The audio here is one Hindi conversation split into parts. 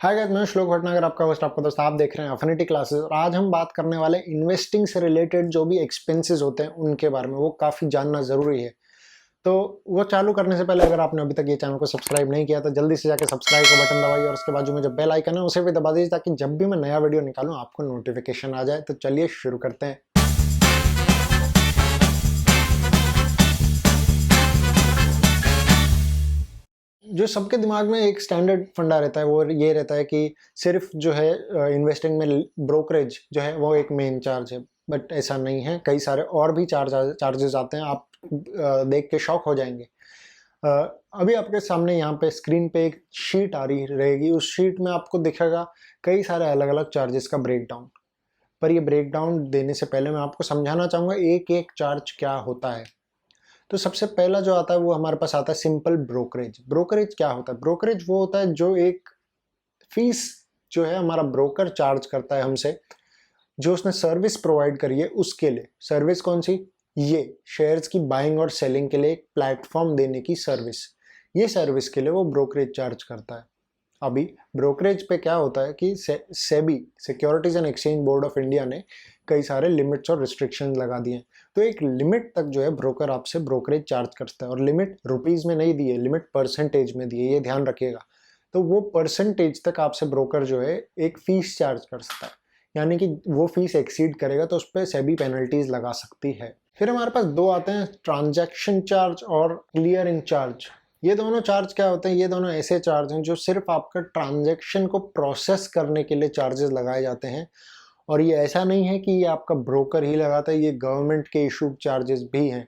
हाय गाइस, मैं श्लोक भटनागर, आपका होस्ट, आपका दोस्त। आप देख रहे हैं अफिनिटी क्लासेस और आज हम बात करने वाले इन्वेस्टिंग से रिलेटेड जो भी एक्सपेंसेस होते हैं उनके बारे में। वो काफ़ी जानना ज़रूरी है। तो वो चालू करने से पहले अगर आपने अभी तक ये चैनल को सब्सक्राइब नहीं किया तो जल्दी से जाकर सब्सक्राइब का बटन दबाइए और उसके बाजू में जो बेल आइकन है उसे भी दबा दीजिए ताकि जब भी मैं नया वीडियो निकालूं आपको नोटिफिकेशन आ जाए। तो चलिए शुरू करते हैं। जो सबके दिमाग में एक स्टैंडर्ड फंडा रहता है वो ये रहता है कि सिर्फ जो है इन्वेस्टिंग में ब्रोकरेज जो है वो एक मेन चार्ज है, बट ऐसा नहीं है। कई सारे और भी चार्जेस आते हैं। आप देख के शॉक हो जाएंगे। अ, अभी आपके सामने यहाँ पे स्क्रीन पे एक शीट आ रही रहेगी। उस शीट में आपको दिखेगा कई सारे अलग अलग चार्जेस का ब्रेकडाउन। पर ये ब्रेकडाउन देने से पहले मैं आपको समझाना चाहूँगा एक एक चार्ज क्या होता है। तो सबसे पहला जो आता है वो हमारे पास आता है सिंपल ब्रोकरेज। ब्रोकरेज क्या होता है? ब्रोकरेज वो होता है जो एक फीस जो है हमारा ब्रोकर चार्ज करता है हमसे, जो उसने सर्विस प्रोवाइड करी है उसके लिए। सर्विस कौन सी? ये शेयर्स की बाइंग और सेलिंग के लिए एक प्लेटफॉर्म देने की सर्विस। ये सर्विस के लिए वो ब्रोकरेज चार्ज करता है। अभी ब्रोकरेज पे क्या होता है कि SEBI, securities and exchange board of India ने कई सारे लिमिट्स और रिस्ट्रिक्शन लगा दिए हैं। तो एक लिमिट तक जो है ब्रोकर आपसे ब्रोकरेज चार्ज करता है, और लिमिट रुपीज में नहीं दी है, लिमिट परसेंटेज में दी है, ये ध्यान रखिएगा। तो वो परसेंटेज तक आपसे ब्रोकर जो है एक फीस चार्ज कर सकता है, यानी कि वो फीस एक्सीड करेगा तो उस पर सेबी पेनल्टीज लगा सकती है। फिर हमारे पास दो आते हैं, ट्रांजैक्शन चार्ज और क्लियरिंग चार्ज। ये दोनों चार्ज क्या होते हैं? ये दोनों ऐसे चार्ज हैं जो सिर्फ आपका ट्रांजैक्शन को प्रोसेस करने के लिए चार्जेस लगाए जाते हैं। और ये ऐसा नहीं है कि ये आपका ब्रोकर ही लगाता है, ये गवर्नमेंट के इशूड चार्जेस भी हैं।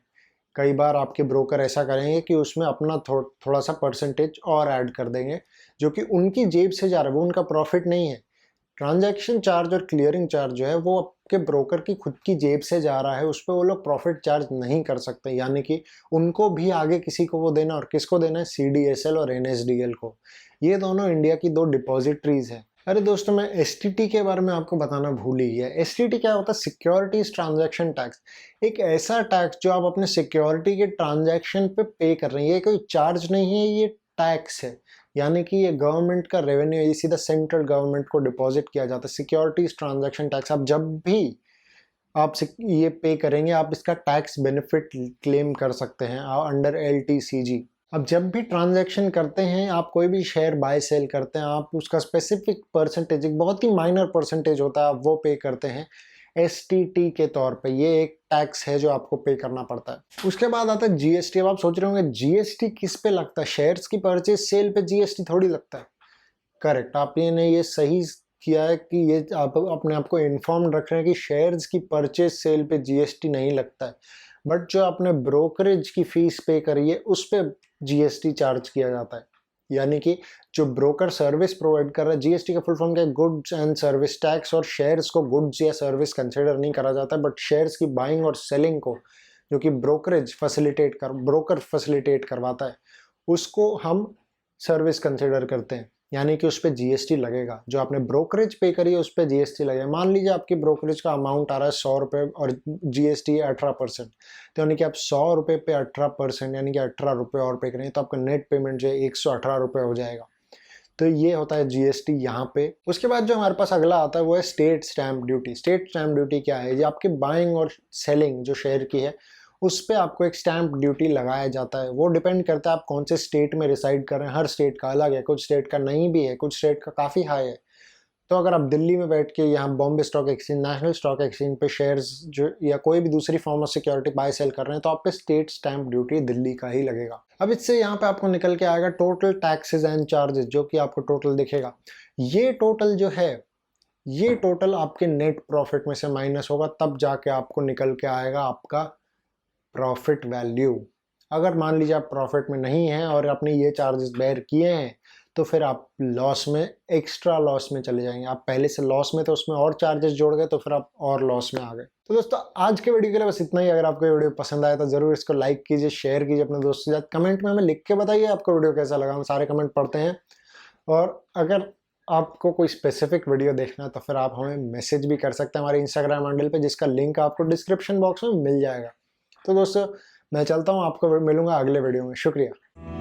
कई बार आपके ब्रोकर ऐसा करेंगे कि उसमें अपना थोड़ा सा परसेंटेज और ऐड कर देंगे, जो कि उनकी जेब से जा रहा है, वो उनका प्रॉफिट नहीं है। ट्रांजैक्शन चार्ज और क्लियरिंग चार्ज जो है वो आपके ब्रोकर की खुद की जेब से जा रहा है, उस पर वो लोग प्रॉफिट चार्ज नहीं कर सकते, यानी कि उनको भी आगे किसी को वो देना। और किसको देना है? CDSL और NSDL को। ये दोनों इंडिया की दो डिपॉजिटरीज हैं। अरे दोस्तों, मैं STT के बारे में आपको बताना भूल ही गया। STT क्या होता है? Securities transaction tax. एक ऐसा टैक्स जो आप अपने सिक्योरिटी के ट्रांजैक्शन पे कर रहे हैं। ये कोई चार्ज नहीं है, ये टैक्स है, यानी कि ये गवर्नमेंट का रेवेन्यू, ये सीधा सेंट्रल गवर्नमेंट को डिपॉजिट किया जाता है। सिक्योरिटीज ट्रांजैक्शन टैक्स, आप जब भी आप ये पे करेंगे आप इसका टैक्स बेनिफिट क्लेम कर सकते हैं अंडर LTCG। अब जब भी ट्रांजैक्शन करते हैं, आप कोई भी शेयर बाय सेल करते हैं, आप उसका स्पेसिफिक परसेंटेज, एक बहुत ही माइनर परसेंटेज होता है, आप वो पे करते हैं STT के तौर पे। ये एक टैक्स है जो आपको पे करना पड़ता है। उसके बाद आता है GST। अब आप सोच रहे होंगे GST किस पे लगता है? शेयर्स की परचेज सेल पे GST थोड़ी लगता है। करेक्ट, आपने ये सही किया है कि ये आप अपने आप को इन्फॉर्म रख रहे हैं कि शेयर्स की परचेज सेल पे GST नहीं लगता है, बट जो आपने ब्रोकरेज की फीस पे करी है उस पे GST चार्ज किया जाता है। यानी कि जो ब्रोकर सर्विस प्रोवाइड कर रहा है, GST का फुल फॉर्म क्या है? Goods and service tax. और शेयर्स को गुड्स या सर्विस कंसिडर नहीं करा जाता, बट शेयर्स की बाइंग और सेलिंग को, जो कि ब्रोकर फैसिलिटेट करवाता है, उसको हम सर्विस कंसिडर करते हैं, यानी कि उस पर GST लगेगा। जो आपने ब्रोकरेज पे करी है उस पर GST लगेगा। मान लीजिए आपकी ब्रोकरेज का अमाउंट आ रहा है 100 रुपये और GST 18%, तो यानी कि आप 100 रुपये पे 18%, यानी कि 18 रुपये और पे करेंगे तो आपका नेट पेमेंट जो है 118 रुपये हो जाएगा। तो ये होता है GST यहाँ पे। उसके बाद जो हमारे पास अगला आता है वो है state stamp duty. State stamp duty क्या है? ये आपके बाइंग और सेलिंग जो शेयर की है उस पर आपको एक स्टैंप ड्यूटी लगाया जाता है। वो डिपेंड करता है आप कौन से स्टेट में रिसाइड कर रहे हैं। हर स्टेट का अलग है, कुछ स्टेट का नहीं भी है, कुछ स्टेट का काफ़ी हाई है। तो अगर आप दिल्ली में बैठ के यहाँ Bombay stock exchange, national stock exchange पे शेयर्स जो या कोई भी दूसरी form of security buy sell कर रहे हैं तो आप पे स्टेट स्टैंप ड्यूटी दिल्ली का ही लगेगा। अब इससे यहाँ पे आपको निकल के आएगा टोटल टैक्सेस एंड चार्जेस, जो कि आपको टोटल दिखेगा। ये टोटल जो है, ये टोटल आपके नेट प्रॉफिट में से माइनस होगा, तब जाके आपको निकल के आएगा आपका प्रॉफिट वैल्यू। अगर मान लीजिए आप प्रॉफिट में नहीं हैं और आपने ये चार्जेस बेयर किए हैं तो फिर आप लॉस में, एक्स्ट्रा लॉस में चले जाएंगे। आप पहले से लॉस में तो उसमें और चार्जेस जोड़ गए तो फिर आप और लॉस में आ गए। तो दोस्तों आज के वीडियो के लिए बस इतना ही। अगर आपको ये वीडियो पसंद आया तो जरूर इसको लाइक कीजिए, शेयर कीजिए अपने दोस्तों के साथ। कमेंट में हमें लिख के बताइए आपको वीडियो कैसा लगा, हम सारे कमेंट पढ़ते हैं। और अगर आपको कोई स्पेसिफिक वीडियो देखना है तो फिर आप हमें मैसेज भी कर सकते हैं हमारे इंस्टाग्राम हैंडल पे, जिसका लिंक आपको डिस्क्रिप्शन बॉक्स में मिल जाएगा। तो दोस्तों मैं चलता हूँ, आपको मिलूंगा अगले वीडियो में। शुक्रिया।